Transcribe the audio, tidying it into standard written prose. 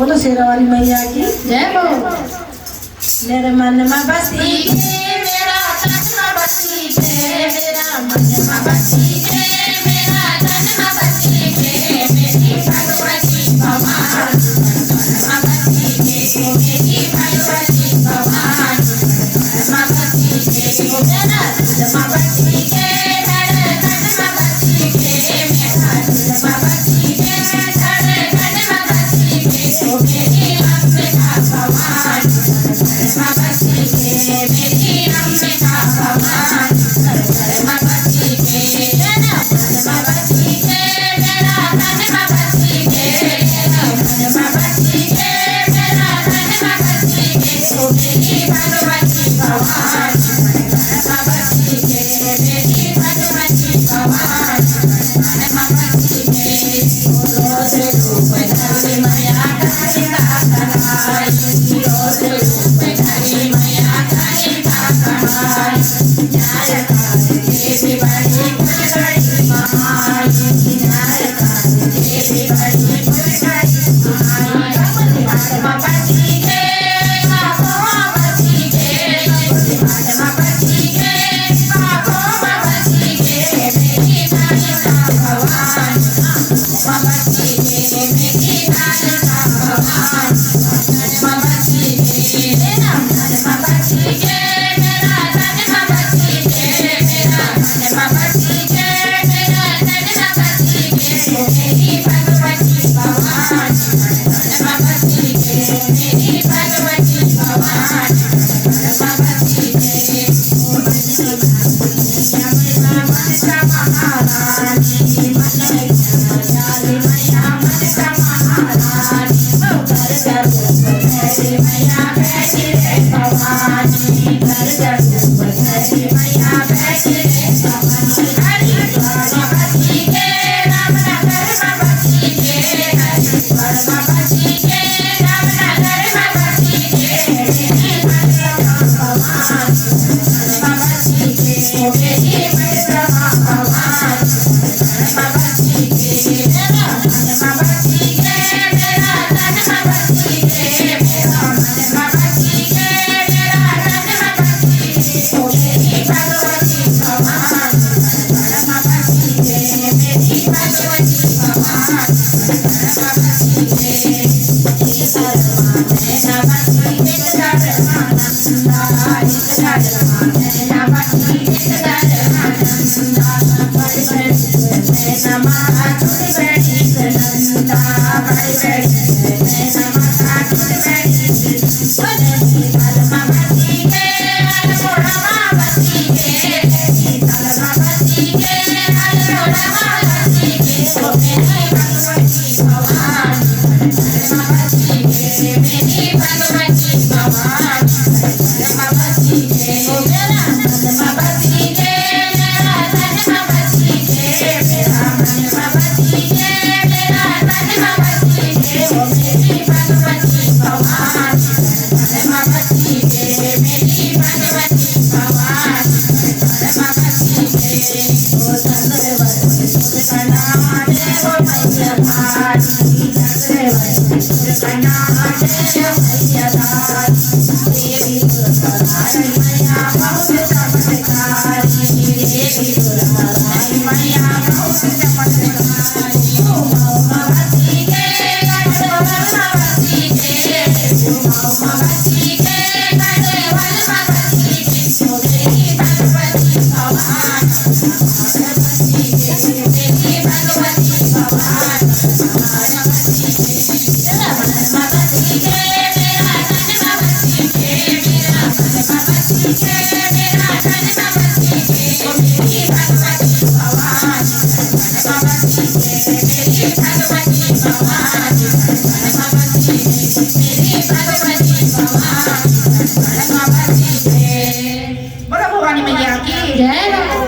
बोलो शेरावाली मैया की जय बोलो। मेरे मन में बसी मेरा तन में बसी है, मेरा मन में बसी है, मेरा तन में बसी है, मेरी भगवती भवान में बसी है, मेरी भगवती भवान में बसी है, मेरा दिल में बसी है, मेरे तन में बसी है, मेरा दिल में बसी है, मेरे तन में बसी है, मेरी अंबिका भवान में बसी है, मेरी अंबिका भवान में बसी है, मेरा मन में बसी है, मेरा तन में बसी है, मेरा मन में बसी है, मेरा तन में बसी है, मेरी भगवती भवान में बसी है, मेरी भगवती भवान में बसी है, रोज रूप धरि मैया काली का कहाई, रोज रूप धरि मैया काली का कहाई, न्याय काल देवी बड़ी बड़ी महाई, न्याय काल देवी बड़ी बड़ी महाई, हाथ में बसी है, बाहों में बसी है, हाथ में बसी है, बाहों में बसी है, मेरी कालिका भवान में बसी है, मेरी कालिका भवान में बसी है, मेरा मन में बसी है, मेरा तन में बसी है, मेरा मन में बसी है, मेरा तन में बसी है, मेरी भगवती भवान में बसी है, मेरी भगवती भवान में बसी है, मनसा महारानी, काली मैया मनसा महारानी, घर रूप धरि मैया बैठी रे भवानी, घर रूप धरि मैया बैठी रे भवानी, हरिद्वार में बसी है, रामनगर में बसी है, हरिद्वार में बसी है, रामनगर में बसी है, मेरी भद्रमा भवान में बसी है, मेरी भद्रमा भवान में बसी है, मेरा मन में बसी है, मेरा तन में बसी है, मेरा मन में बसी है, मेरा तन में बसी है, मेरी भगवती भवान में बसी है, मेरी भगवती भवान में बसी है, एक धर्मा नैना बसी, एक धर्मा नंदा, एक धर्मा नैना बसी, एक धर्मा नंदा, बड़ी बड़ी नैना माता छुट बैठी नंदा, बड़ी बड़ी नैना माता छुट बैठी, बड़ी धर्मा बसी है, अल्मोड़ा बसी है, धर्मा बसी है, अल्मोड़ा बसी है, मेरी भगवती भवान में बसी है, मेरी भगवती भवान में बसी है, मेरा मन में बसी है, मेरा तन में बसी है, मेरा मन में बसी है, मेरा तन में बसी है, मेरी भगवती भवान में बसी है, मेरी भगवती भवान में बसी है, ओ सर्वर सुरकना देव मैया धारी, सर्वर सुरकना देव मैया धारी, देवी दुर्गारानी मैया बहुत चमत्कारी, देवी दुर्गारानी मैया बहुत चमत्कारी, उमाओं में बसी है, गढ़वाल में बसी है, उमाओं में बसी है, गढ़वाल में बसी है, मेरी भगवती भवान में बसी है, मेरी भगवती भवान में बसी है, मेरा मन में बसी है, मेरा तन में बसी है, मेरा मन में बसी है, मेरा तन में बसी है, मेरी भगवती भवान में बसी है, मेरी भगवती भवान में बसी है, मेरी भगवती भवान में बसी है, बोलो भवानी मैया की जय।